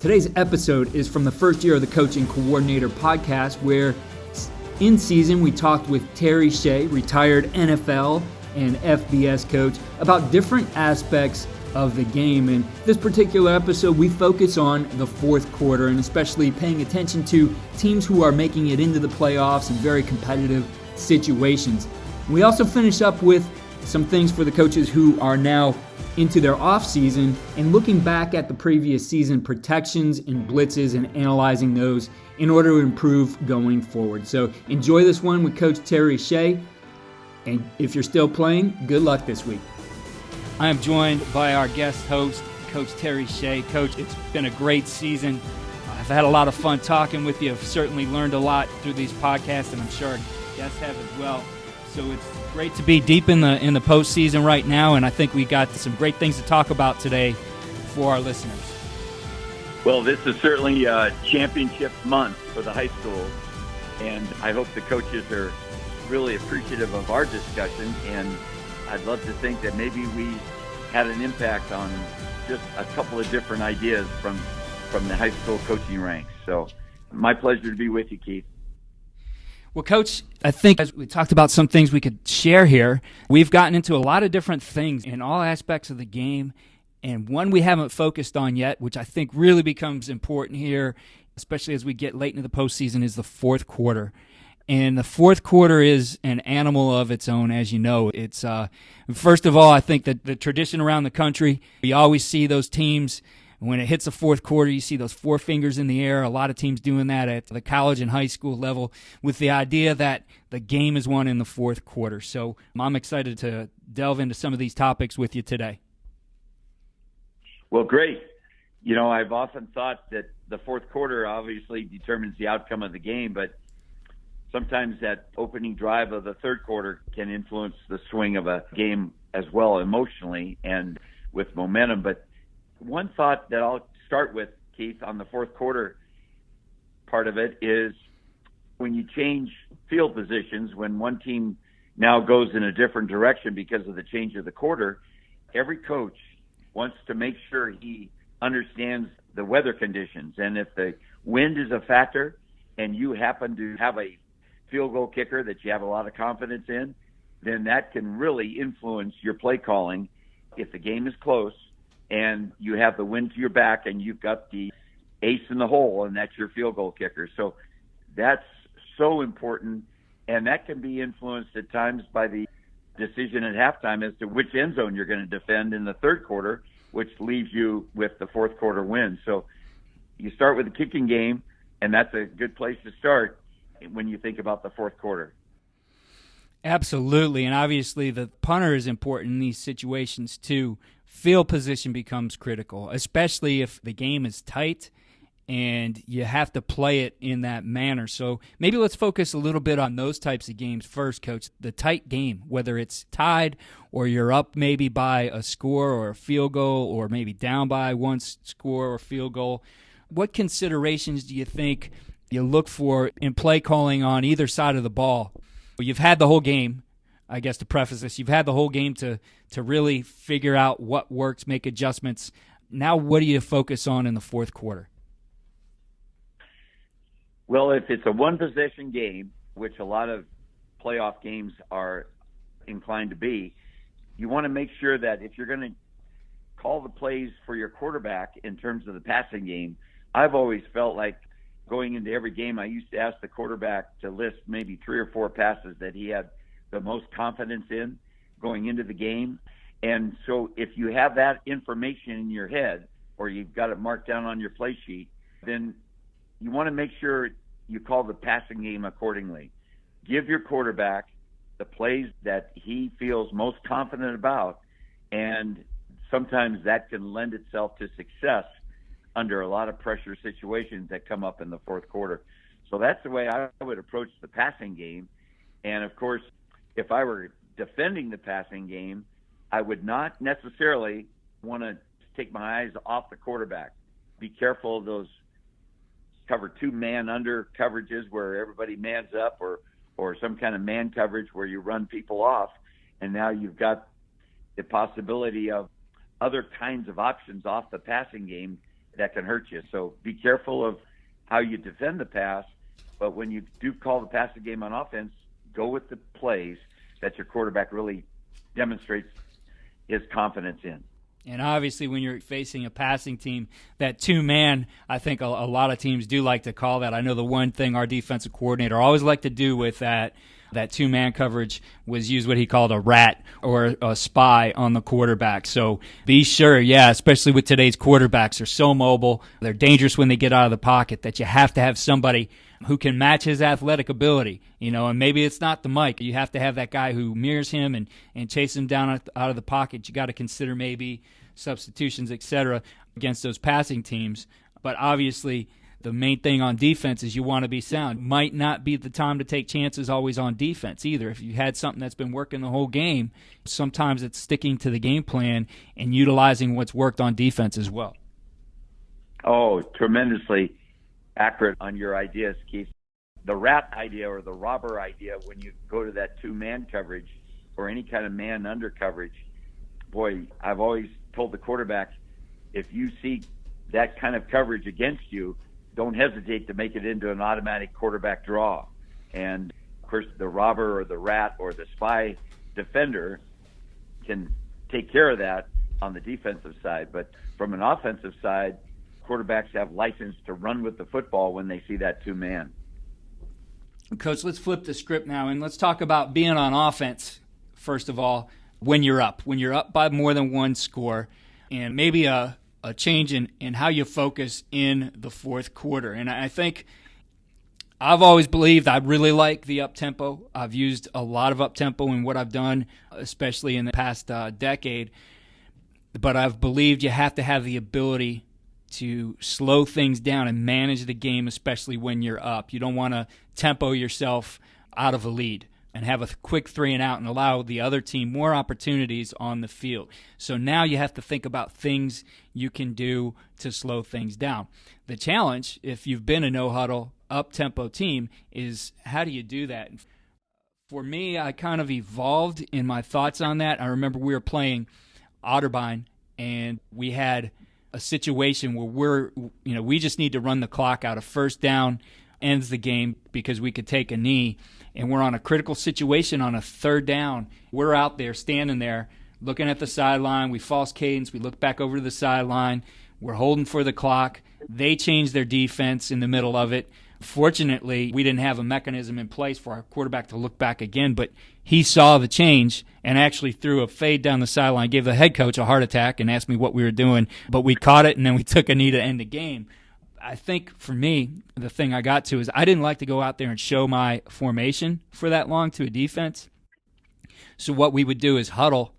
Today's episode is from the first year of the Coaching Coordinator podcast, where in season we talked with Terry Shea, retired NFL and FBS coach, about different aspects of the game. In this particular episode, we focus on the fourth quarter and especially paying attention to teams who are making it into the playoffs in very competitive situations. We also finish up with some things for the coaches who are now into their off season and looking back at the previous season protections and blitzes and analyzing those in order to improve going forward. So enjoy this one with Coach Terry Shea. And if you're still playing, good luck this week. I am joined by our guest host, Coach Terry Shea. Coach, it's been a great season. I've had a lot of fun talking with you. I've certainly learned a lot through these podcasts, and I'm sure our guests have as well. So it's great to be deep in the postseason right now, and I think we got some great things to talk about today for our listeners. Well, this is certainly championship month for the high schools, and I hope the coaches are really appreciative of our discussion, and I'd love to think that maybe we had an impact on just a couple of different ideas from the high school coaching ranks. So my pleasure to be with you, Keith. Well, Coach, I think as we talked about some things we could share here, we've gotten into a lot of different things in all aspects of the game, and one we haven't focused on yet, which I think really becomes important here, especially as we get late into the postseason, is the fourth quarter. And the fourth quarter is an animal of its own, as you know. It's first of all, I think that the tradition around the country, we always see those teams, when it hits the fourth quarter, you see those four fingers in the air. A lot of teams doing that at the college and high school level with the idea that the game is won in the fourth quarter. So I'm excited to delve into some of these topics with you today. Well, great. You know, I've often thought that the fourth quarter obviously determines the outcome of the game, but sometimes that opening drive of the third quarter can influence the swing of a game as well emotionally and with momentum. But one thought that I'll start with, Keith, on the fourth quarter part of it is when you change field positions, when one team now goes in a different direction because of the change of the quarter, every coach wants to make sure he understands the weather conditions. And if the wind is a factor and you happen to have a field goal kicker that you have a lot of confidence in, then that can really influence your play calling. If the game is close and you have the wind to your back and you've got the ace in the hole and that's your field goal kicker. So that's so important, and that can be influenced at times by the decision at halftime as to which end zone you're going to defend in the third quarter, which leaves you with the fourth quarter win. So you start with the kicking game, and that's a good place to start when you think about the fourth quarter. Absolutely, and obviously the punter is important in these situations too. Field position becomes critical, especially if the game is tight and you have to play it in that manner. So maybe let's focus a little bit on those types of games first, Coach. The tight game, whether it's tied or you're up maybe by a score or a field goal or maybe down by one score or field goal, what considerations do you think you look for in play calling on either side of the ball? Well, you've had the whole game, I guess to preface this, you've had the whole game to really figure out what works, make adjustments. Now what do you focus on in the fourth quarter? Well, if it's a one-possession game, which a lot of playoff games are inclined to be, you want to make sure that if you're going to call the plays for your quarterback in terms of the passing game, I've always felt like going into every game, I used to ask the quarterback to list maybe 3 or 4 passes that he had the most confidence in going into the game. And so if you have that information in your head or you've got it marked down on your play sheet, then you want to make sure you call the passing game accordingly. Give your quarterback the plays that he feels most confident about, and sometimes that can lend itself to success under a lot of pressure situations that come up in the fourth quarter. So that's the way I would approach the passing game. And, of course, if I were defending the passing game, I would not necessarily want to take my eyes off the quarterback. Be careful of those cover 2 man under coverages where everybody mans up, or some kind of man coverage where you run people off, and now you've got the possibility of other kinds of options off the passing game that can hurt you. So be careful of how you defend the pass, but when you do call the passing game on offense, go with the plays that your quarterback really demonstrates his confidence in. And obviously when you're facing a passing team, that two-man, I think a lot of teams do like to call that. I know the one thing our defensive coordinator always liked to do with that two-man coverage was use what he called a rat or a spy on the quarterback. So be sure, especially with today's quarterbacks, they're so mobile, they're dangerous when they get out of the pocket, that you have to have somebody who can match his athletic ability, and maybe it's not the Mike. You have to have that guy who mirrors him and chase him down out of the pocket. You got to consider maybe substitutions, etc., against those passing teams. But obviously, the main thing on defense is you want to be sound. Might not be the time to take chances always on defense either. If you had something that's been working the whole game, sometimes it's sticking to the game plan and utilizing what's worked on defense as well. Oh, tremendously accurate on your ideas, Keith. The rat idea or the robber idea, when you go to that two-man coverage or any kind of man under coverage, boy, I've always told the quarterback, if you see that kind of coverage against you, don't hesitate to make it into an automatic quarterback draw. And, of course, the robber or the rat or the spy defender can take care of that on the defensive side. But from an offensive side, quarterbacks have license to run with the football when they see that two-man. Coach, let's flip the script now, and let's talk about being on offense, first of all, when you're up by more than one score, and maybe a change in how you focus in the fourth quarter. And I think I've always believed I really like the up-tempo. I've used a lot of up-tempo in what I've done, especially in the past decade. But I've believed you have to have the ability to slow things down and manage the game, especially when you're up. You don't want to tempo yourself out of a lead and have a quick 3-and-out and allow the other team more opportunities on the field. So now you have to think about things you can do to slow things down. The challenge, if you've been a no-huddle, up-tempo team, is how do you do that? For me, I kind of evolved in my thoughts on that. I remember we were playing Otterbein, and we had a situation where we just need to run the clock out. A first down ends the game because we could take a knee, and we're on a critical situation on a third down. We're out there, standing there, looking at the sideline. We false cadence. We look back over to the sideline. We're holding for the clock. They change their defense in the middle of it. Fortunately, we didn't have a mechanism in place for our quarterback to look back again, but he saw the change and actually threw a fade down the sideline, gave the head coach a heart attack and asked me what we were doing, but we caught it and then we took a knee to end the game. I think for me, the thing I got to is I didn't like to go out there and show my formation for that long to a defense. So what we would do is huddle,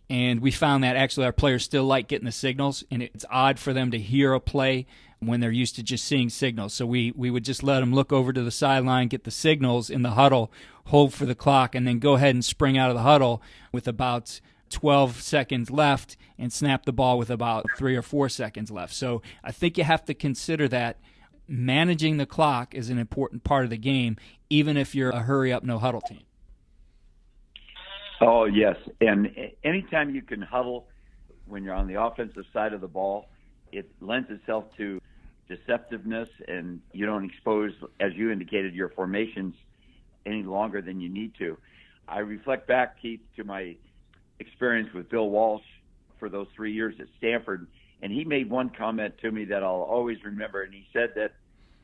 and we found that actually our players still like getting the signals, and it's odd for them to hear a play when they're used to just seeing signals. So we would just let them look over to the sideline, get the signals in the huddle, hold for the clock, and then go ahead and spring out of the huddle with about 12 seconds left and snap the ball with about 3 or 4 seconds left. So I think you have to consider that managing the clock is an important part of the game, even if you're a hurry-up, no-huddle team. Oh, yes. And anytime you can huddle when you're on the offensive side of the ball, it lends itself to deceptiveness, and you don't expose, as you indicated, your formations any longer than you need to. I reflect back, Keith, to my experience with Bill Walsh for those 3 years at Stanford, and he made one comment to me that I'll always remember, and he said that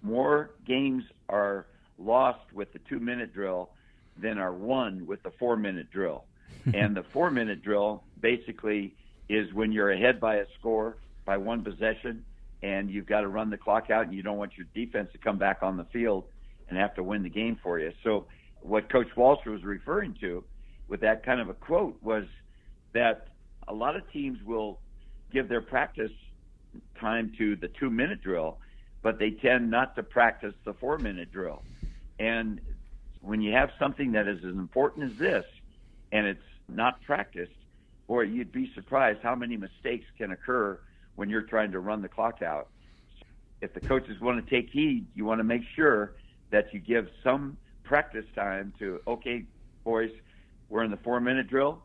more games are lost with the 2-minute drill than are won with the 4-minute drill. And the 4-minute drill basically is when you're ahead by a score, by one possession, and you've got to run the clock out, and you don't want your defense to come back on the field and have to win the game for you. So what Coach Walsh was referring to with that kind of a quote was that a lot of teams will give their practice time to the 2-minute drill, but they tend not to practice the 4-minute drill. And when you have something that is as important as this and it's not practiced, boy, you'd be surprised how many mistakes can occur when you're trying to run the clock out. If the coaches want to take heed, you want to make sure that you give some practice time to, okay, boys, we're in the 4-minute drill.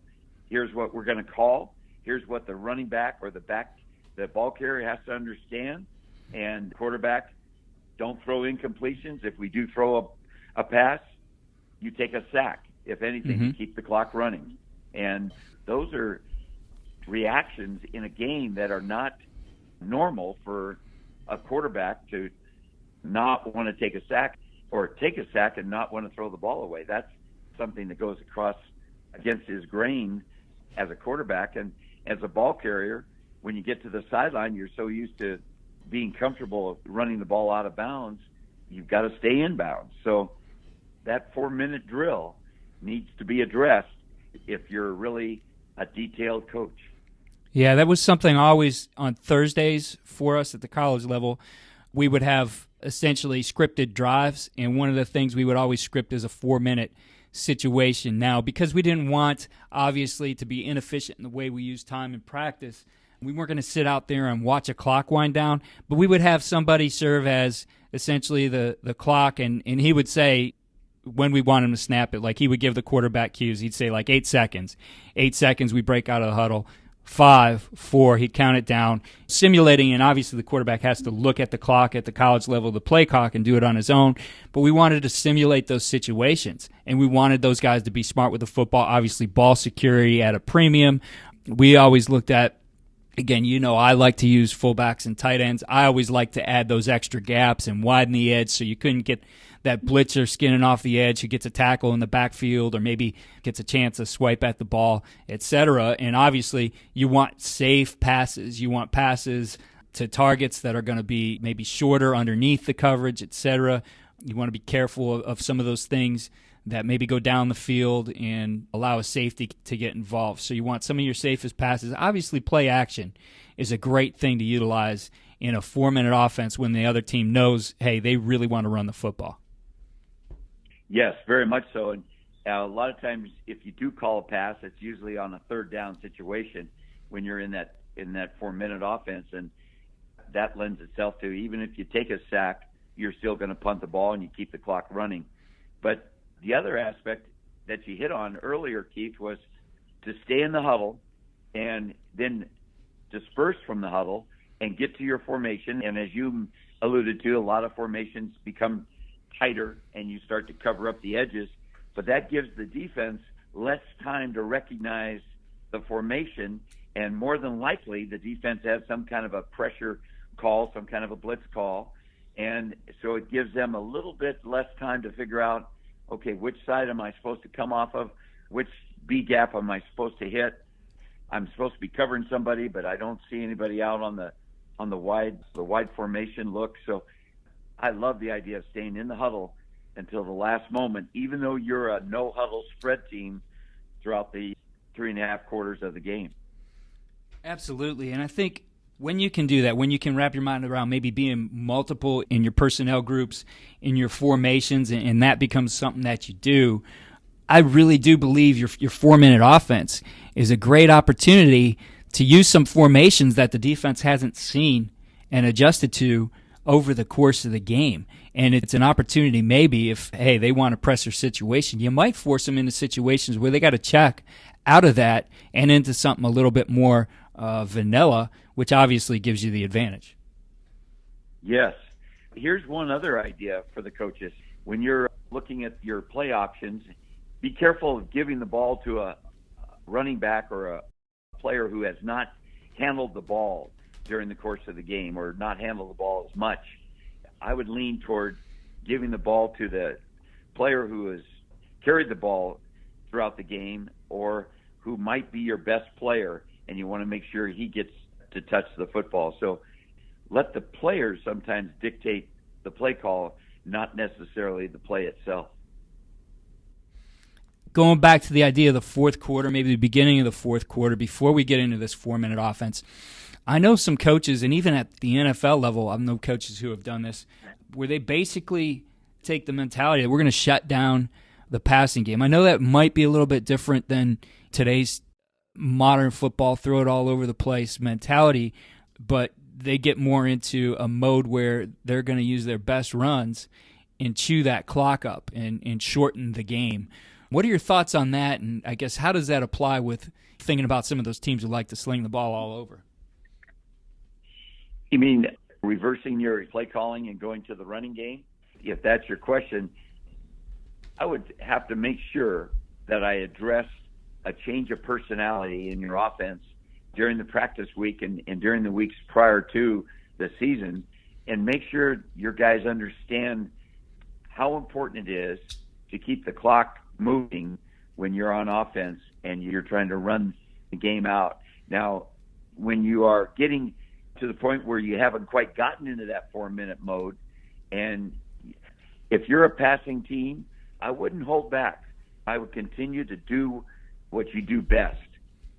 Here's what we're going to call. Here's what the running back or the back the ball carrier has to understand, and quarterback, don't throw incompletions. If we do throw a pass, you take a sack. If anything, to keep the clock running. And those are reactions in a game that are not normal for a quarterback to not want to take a sack, or take a sack and not want to throw the ball away. That's something that goes across against his grain as a quarterback. And as a ball carrier, when you get to the sideline, you're so used to being comfortable running the ball out of bounds, you've got to stay in bounds. So that 4-minute drill needs to be addressed if you're really a detailed coach. Yeah, that was something always on Thursdays for us at the college level. We would have essentially scripted drives, and one of the things we would always script is a 4-minute situation. Now, because we didn't want, obviously, to be inefficient in the way we use time in practice, we weren't going to sit out there and watch a clock wind down, but we would have somebody serve as essentially the clock, and he would say when we want him to snap it, like he would give the quarterback cues. He'd say like 8 seconds. 8 seconds, we break out of the huddle. 5, 4, he'd count it down, simulating, and obviously the quarterback has to look at the clock at the college level, the play clock, and do it on his own. But we wanted to simulate those situations, and we wanted those guys to be smart with the football. Obviously, ball security at a premium. We always looked at, again, I like to use fullbacks and tight ends. I always like to add those extra gaps and widen the edge so you couldn't get that blitzer skinning off the edge who gets a tackle in the backfield or maybe gets a chance to swipe at the ball, etc. And obviously, you want safe passes. You want passes to targets that are going to be maybe shorter underneath the coverage, etc. You want to be careful of some of those things that maybe go down the field and allow a safety to get involved. So you want some of your safest passes. Obviously, play action is a great thing to utilize in a 4-minute offense when the other team knows, hey, they really want to run the football. Yes, very much so. And a lot of times, if you do call a pass, it's usually on a third down situation when you're in that 4-minute offense, and that lends itself to, even if you take a sack, you're still going to punt the ball and you keep the clock running. But the other aspect that you hit on earlier, Keith, was to stay in the huddle and then disperse from the huddle and get to your formation. And as you alluded to, a lot of formations become tighter and you start to cover up the edges, but that gives the defense less time to recognize the formation, and more than likely the defense has some kind of a pressure call, some kind of a blitz call, and so it gives them a little bit less time to figure out, okay, which side am I supposed to come off of, which B gap am I supposed to hit. I'm supposed to be covering somebody, but I don't see anybody out on the wide formation look. So I love the idea of staying in the huddle until the last moment, even though you're a no-huddle spread team throughout the 3.5 quarters of the game. Absolutely, and I think when you can do that, when you can wrap your mind around maybe being multiple in your personnel groups, in your formations, and that becomes something that you do, I really do believe your 4-minute offense is a great opportunity to use some formations that the defense hasn't seen and adjusted to over the course of the game. And it's an opportunity maybe if, hey, they want a pressure situation, you might force them into situations where they got to check out of that and into something a little bit more vanilla, which obviously gives you the advantage. Yes. Here's one other idea for the coaches. When you're looking at your play options, be careful of giving the ball to a running back or a player who has not handled the ball during the course of the game or not handle the ball as much. I would lean toward giving the ball to the player who has carried the ball throughout the game or who might be your best player, and you want to make sure he gets to touch the football. So let the players sometimes dictate the play call, not necessarily the play itself. Going back to the idea of the fourth quarter, maybe the beginning of the fourth quarter, before we get into this 4-minute offense, I know some coaches, and even at the NFL level, I know coaches who have done this, where they basically take the mentality that we're going to shut down the passing game. I know that might be a little bit different than today's modern football, throw it all over the place mentality, but they get more into a mode where they're going to use their best runs and chew that clock up and shorten the game. What are your thoughts on that, and I guess how does that apply with thinking about some of those teams who like to sling the ball all over? You mean reversing your play calling and going to the running game? If that's your question, I would have to make sure that I address a change of personality in your offense during the practice week and during the weeks prior to the season, and make sure your guys understand how important it is to keep the clock moving when you're on offense and you're trying to run the game out. Now, when you are getting to the point where you haven't quite gotten into that 4-minute mode, and if you're a passing team, I wouldn't hold back. I would continue to do what you do best.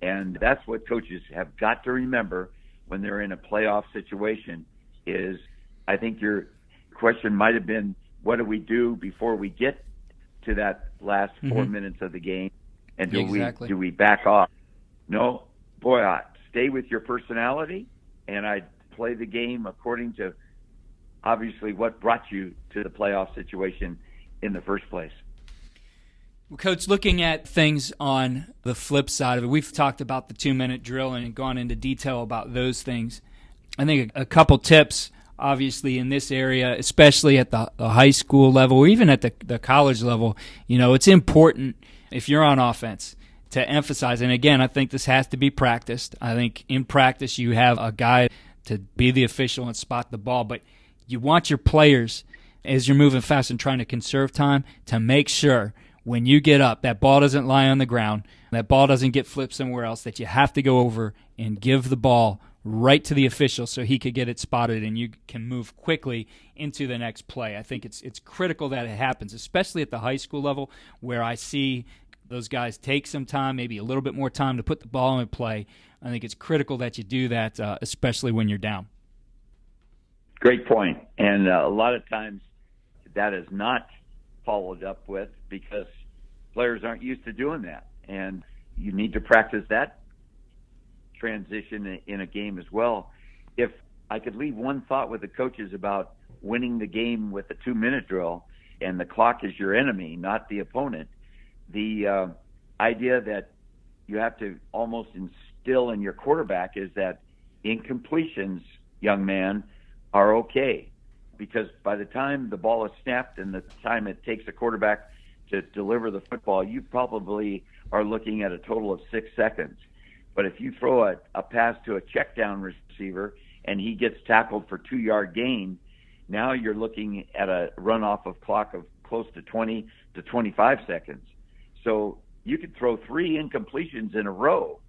And that's what coaches have got to remember when they're in a playoff situation is, I think your question might have been, what do we do before we get to that last 4 minutes of the game? And do we back off? No, boy, I stay with your personality, and I play the game according to obviously what brought you to the playoff situation in the first place. Well, Coach, looking at things on the flip side of it, we've talked about the 2-minute drill and gone into detail about those things. I think a couple tips, obviously, in this area, especially at the high school level or even at the college level, it's important if you're on offense to emphasize. And again, I think this has to be practiced. I think in practice you have a guy to be the official and spot the ball, but you want your players, as you're moving fast and trying to conserve time, to make sure when you get up, that ball doesn't lie on the ground, that ball doesn't get flipped somewhere else, that you have to go over and give the ball right to the official so he could get it spotted and you can move quickly into the next play. I think it's critical that it happens, especially at the high school level where I see those guys take some time, maybe a little bit more time to put the ball in play. I think it's critical that you do that, especially when you're down. Great point. And a lot of times that is not followed up with because players aren't used to doing that. And you need to practice that transition in a game as well. If I could leave one thought with the coaches about winning the game with a 2-minute drill, and the clock is your enemy, not the opponent, the idea that you have to almost instill in your quarterback is that incompletions, young man, are okay. Because by the time the ball is snapped and the time it takes a quarterback to deliver the football, you probably are looking at a total of 6 seconds. But if you throw a pass to a check down receiver and he gets tackled for 2-yard gain, now you're looking at a runoff of clock of close to 20 to 25 seconds. So you could throw 3 incompletions in a row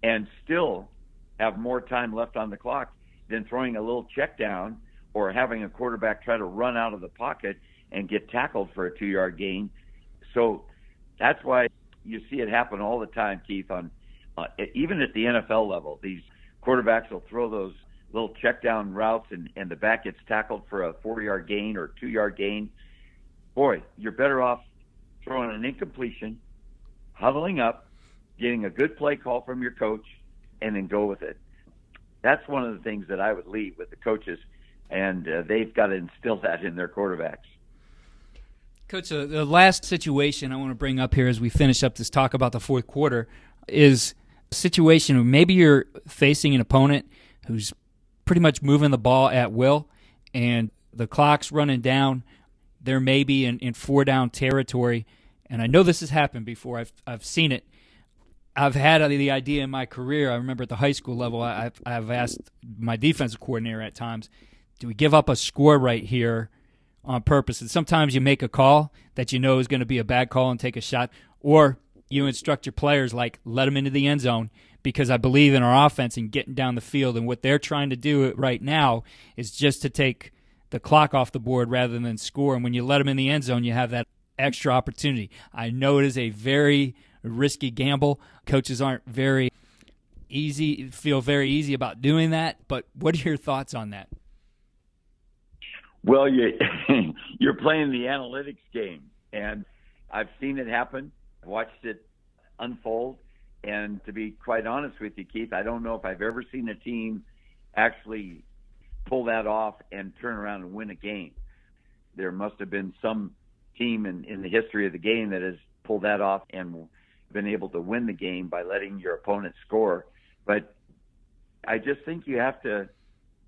and still have more time left on the clock than throwing a little check down or having a quarterback try to run out of the pocket and get tackled for a 2-yard gain. So that's why you see it happen all the time, Keith, on even at the NFL level. These quarterbacks will throw those little check down routes and the back gets tackled for a 4-yard gain or 2-yard gain. Boy, you're better off throwing an incompletion, huddling up, getting a good play call from your coach, and then go with it. That's one of the things that I would leave with the coaches, and they've got to instill that in their quarterbacks. Coach, the last situation I want to bring up here as we finish up this talk about the fourth quarter is a situation where maybe you're facing an opponent who's pretty much moving the ball at will, and the clock's running down. They're maybe in 4-down territory, and I know this has happened before. I've seen it. I've had the idea in my career. I remember at the high school level, I've asked my defensive coordinator at times, do we give up a score right here on purpose? And sometimes you make a call that you know is going to be a bad call and take a shot, or you instruct your players, like, let them into the end zone, because I believe in our offense and getting down the field, and what they're trying to do right now is just to take the clock off the board rather than score. And when you let them in the end zone, you have that extra opportunity. I know it is a very risky gamble. Coaches aren't feel very easy about doing that, but what are your thoughts on that? Well, you're playing the analytics game, and I've seen it happen, watched it unfold, and to be quite honest with you, Keith, I don't know if I've ever seen a team actually pull that off and turn around and win a game. There must have been some team in the history of the game that has pulled that off and been able to win the game by letting your opponent score. But I just think you have to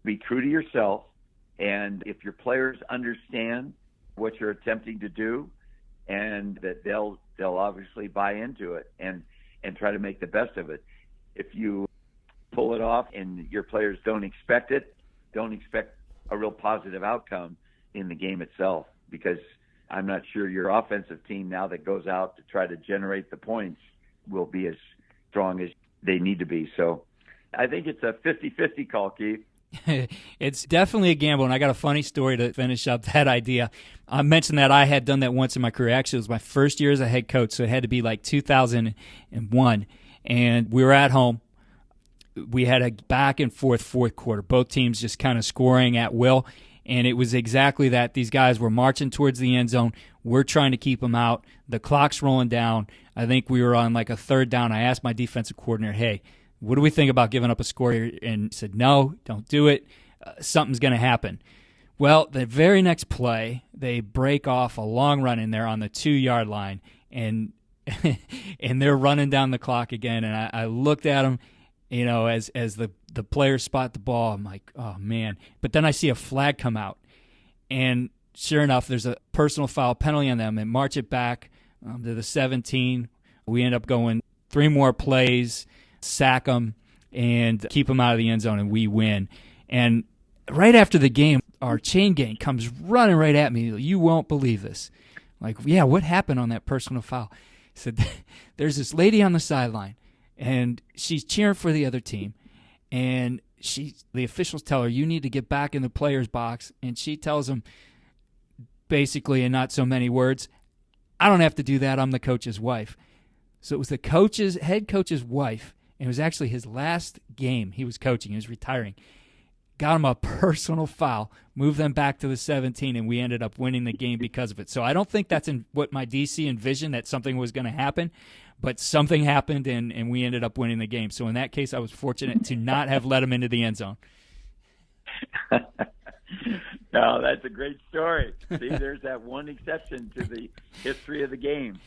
be true to yourself. And if your players understand what you're attempting to do, and that they'll obviously buy into it and try to make the best of it. If you pull it off and your players don't expect it, don't expect a real positive outcome in the game itself, because I'm not sure your offensive team now that goes out to try to generate the points will be as strong as they need to be. So I think it's a 50-50 call, Keith. It's definitely a gamble, and I got a funny story to finish up that idea. I mentioned that I had done that once in my career. Actually, it was my first year as a head coach, so it had to be like 2001, and we were at home. We had a back-and-forth fourth quarter, both teams just kind of scoring at will, and it was exactly that. These guys were marching towards the end zone. We're trying to keep them out. The clock's rolling down. I think we were on like a third down. I asked my defensive coordinator, hey, what do we think about giving up a score here? And he said, no, don't do it. Something's going to happen. Well, the very next play, they break off a long run in there on the 2-yard line, and and they're running down the clock again. And I looked at them, as the players spot the ball. I'm like, oh, man. But then I see a flag come out, and sure enough, there's a personal foul penalty on them, and march it back to the 17. We end up going 3 more plays, sack them, and keep them out of the end zone, and we win. And right after the game, our chain gang comes running right at me. You won't believe this. Like, yeah, what happened on that personal foul? He said, there's this lady on the sideline, and she's cheering for the other team, and the officials tell her, you need to get back in the player's box, and she tells them, basically in not so many words, I don't have to do that, I'm the coach's wife. So it was the head coach's wife. It was actually his last game he was coaching. He was retiring. Got him a personal foul, moved them back to the 17, and we ended up winning the game because of it. So I don't think that's in what my DC envisioned, that something was going to happen, but something happened, and we ended up winning the game. So in that case, I was fortunate to not have let him into the end zone. No, that's a great story. See, there's that one exception to the history of the game.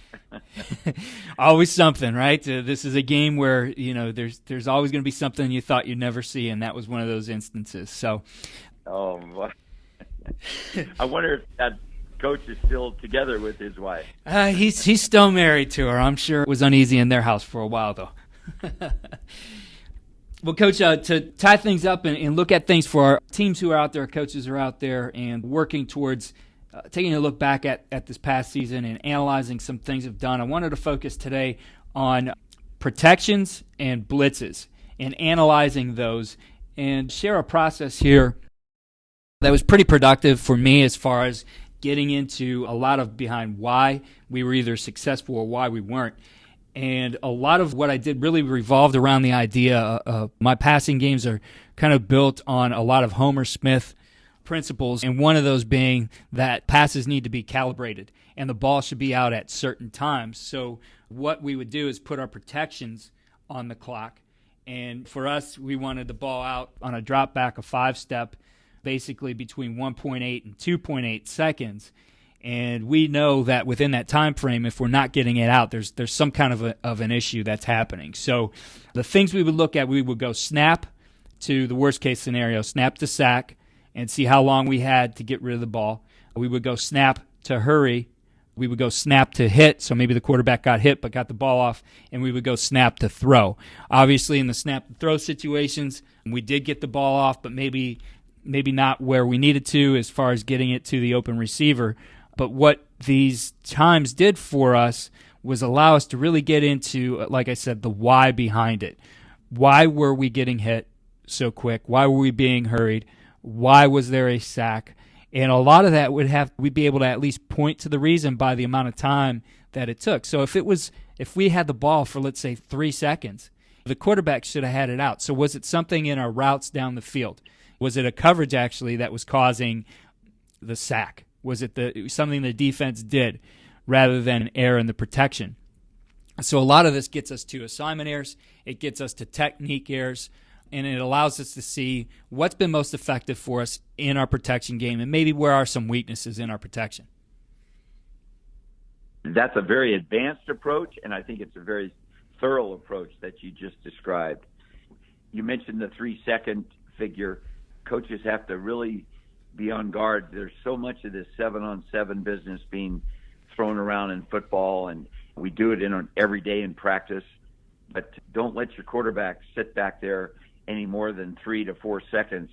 Always something, right? This is a game where there's always going to be something you thought you'd never see, and that was one of those instances. So, I wonder if that coach is still together with his wife. He's still married to her. I'm sure it was uneasy in their house for a while, though. Well, Coach, to tie things up and look at things for our teams who are out there, coaches who are out there, and working towards taking a look back at this past season and analyzing some things we've done, I wanted to focus today on protections and blitzes and analyzing those and share a process here that was pretty productive for me as far as getting into a lot of behind why we were either successful or why we weren't. And a lot of what I did really revolved around the idea of my passing games are kind of built on a lot of Homer Smith principles, and one of those being that passes need to be calibrated and the ball should be out at certain times. So what we would do is put our protections on the clock, and for us, we wanted the ball out on a drop back, a 5-step, basically between 1.8 and 2.8 seconds. And we know that within that time frame, if we're not getting it out, there's some kind of an issue that's happening. So the things we would look at, we would go snap to the worst case scenario, snap to sack, and see how long we had to get rid of the ball. We would go snap to hurry. We would go snap to hit, so maybe the quarterback got hit but got the ball off, and we would go snap to throw. Obviously, in the snap to throw situations, we did get the ball off, but maybe not where we needed to as far as getting it to the open receiver. But what these times did for us was allow us to really get into, like I said, the why behind it. Why were we getting hit so quick? Why were we being hurried? Why was there a sack? And a lot of that we'd be able to at least point to the reason by the amount of time that it took. So if we had the ball for, let's say, 3 seconds, the quarterback should have had it out. So was it something in our routes down the field? Was it a coverage actually that was causing the sack? Was it something the defense did rather than an error in the protection? So a lot of this gets us to assignment errors. It gets us to technique errors, and it allows us to see what's been most effective for us in our protection game and maybe where are some weaknesses in our protection. That's a very advanced approach, and I think it's a very thorough approach that you just described. You mentioned the 3-second figure. coaches have to really be on guard. There's so much of this 7-on-7 business being thrown around in football, and we do it every day in practice. But don't let your quarterback sit back there any more than 3 to 4 seconds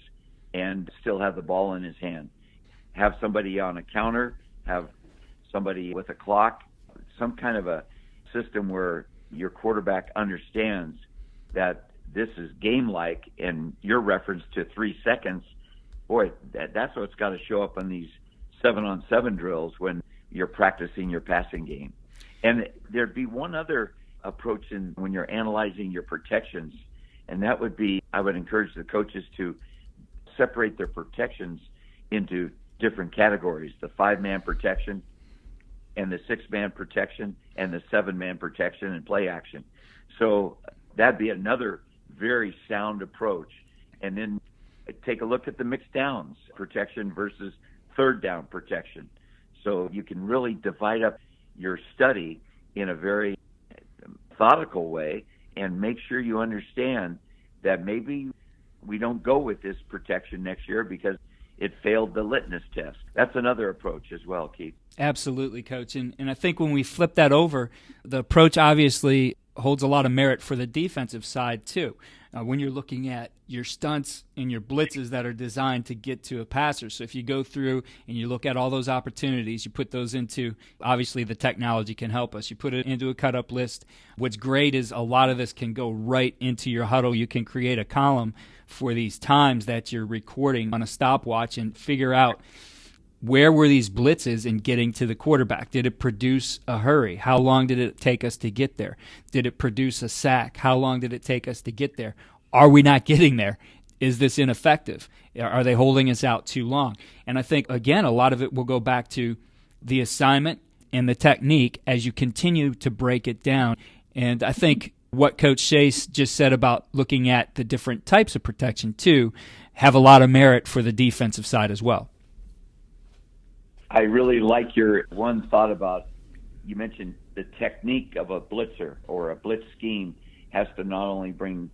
and still have the ball in his hand. Have somebody on a counter, have somebody with a clock, some kind of a system where your quarterback understands that this is game-like, and your reference to 3 seconds, boy, that's what's got to show up on these 7-on-7 drills when you're practicing your passing game. And there'd be one other approach when you're analyzing your protections, and that would be, I would encourage the coaches to separate their protections into different categories: the 5-man protection and the 6-man protection and the 7-man protection and play action. So that'd be another very sound approach. And then take a look at the mixed downs protection versus third down protection. So you can really divide up your study in a very methodical way and make sure you understand that maybe we don't go with this protection next year because it failed the litmus test. That's another approach as well, Keith. Absolutely, Coach. And I think when we flip that over, the approach obviously holds a lot of merit for the defensive side too. When you're looking at your stunts and your blitzes that are designed to get to a passer. So if you go through and you look at all those opportunities, you put those into, obviously the technology can help us. You put it into a cut-up list. What's great is a lot of this can go right into your huddle. You can create a column for these times that you're recording on a stopwatch and figure out where were these blitzes in getting to the quarterback? Did it produce a hurry? How long did it take us to get there? Did it produce a sack? How long did it take us to get there? Are we not getting there? Is this ineffective? Are they holding us out too long? And I think, again, a lot of it will go back to the assignment and the technique as you continue to break it down. And I think what Coach Shea just said about looking at the different types of protection, too, have a lot of merit for the defensive side as well. I really like your one thought about, you mentioned the technique of a blitzer or a blitz scheme has to not only bring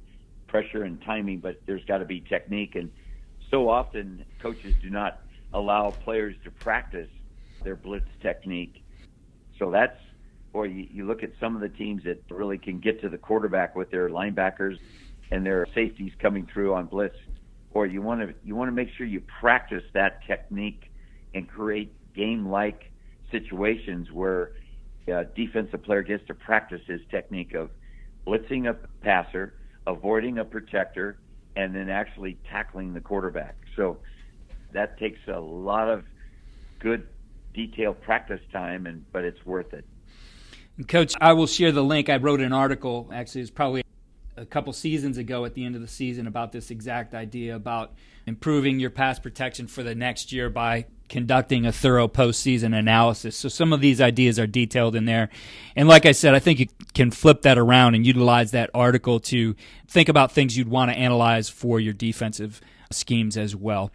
pressure and timing, but there's got to be technique. And so often coaches do not allow players to practice their blitz technique. So that's, or you look at some of the teams that really can get to the quarterback with their linebackers and their safeties coming through on blitz, or you want to make sure you practice that technique and create game-like situations where a defensive player gets to practice his technique of blitzing a passer, avoiding a protector, and then actually tackling the quarterback. So that takes a lot of good detailed practice time, but it's worth it. Coach, I will share the link. I wrote an article, actually it was probably a couple seasons ago at the end of the season, about this exact idea about improving your pass protection for the next year by conducting a thorough postseason analysis. So some of these ideas are detailed in there. And like I said, I think you can flip that around and utilize that article to think about things you'd want to analyze for your defensive schemes as well.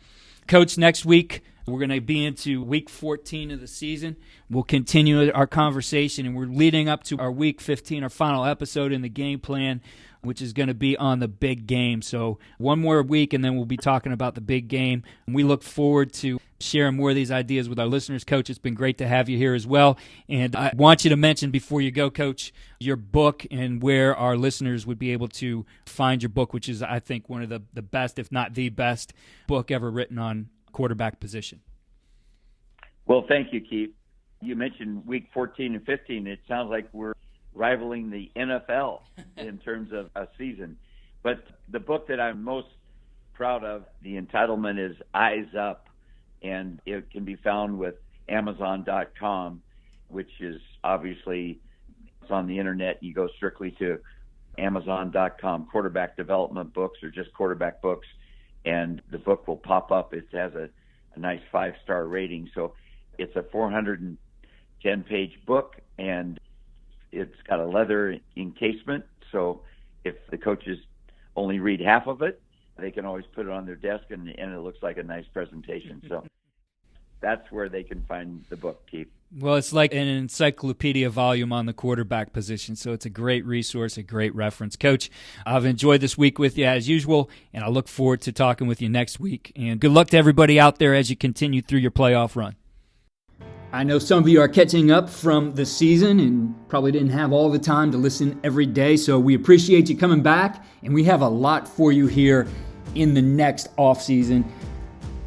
Coach, next week, we're going to be into week 14 of the season. We'll continue our conversation, and we're leading up to our week 15, our final episode in the game plan, which is going to be on the big game. So one more week, and then we'll be talking about the big game. And we look forward to sharing more of these ideas with our listeners. Coach, it's been great to have you here as well. And I want you to mention before you go, Coach, your book and where our listeners would be able to find your book, which is, I think, one of the best, if not the best, book ever written on quarterback position. Well, thank you, Keith. You mentioned week 14 and 15. It sounds like we're rivaling the NFL in terms of a season. But the book that I'm most proud of, the entitlement is Eyes Up, and it can be found with Amazon.com, which is obviously, it's on the internet. You go strictly to Amazon.com, quarterback development books or just quarterback books, and the book will pop up. It has a nice 5-star rating. So it's a 410-page book, and it's got a leather encasement, so if the coaches only read half of it, they can always put it on their desk, and it looks like a nice presentation. So that's where they can find the book, Keith. Well, it's like an encyclopedia volume on the quarterback position, so it's a great resource, a great reference. Coach, I've enjoyed this week with you as usual, and I look forward to talking with you next week. And good luck to everybody out there as you continue through your playoff run. I know some of you are catching up from the season and probably didn't have all the time to listen every day, so we appreciate you coming back, and we have a lot for you here in the next offseason.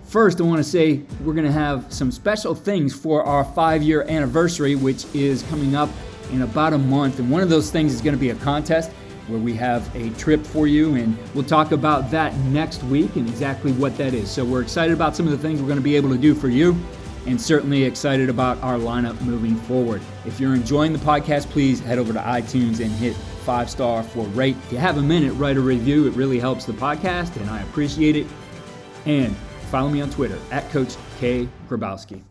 First, I want to say we're going to have some special things for our 5-year anniversary, which is coming up in about a month, and one of those things is going to be a contest where we have a trip for you, and we'll talk about that next week and exactly what that is. So we're excited about some of the things we're going to be able to do for you, and certainly excited about our lineup moving forward. If you're enjoying the podcast, please head over to iTunes and hit 5-star for rate. If you have a minute, write a review. It really helps the podcast, and I appreciate it. And follow me on Twitter, @Coach K. Grabowski.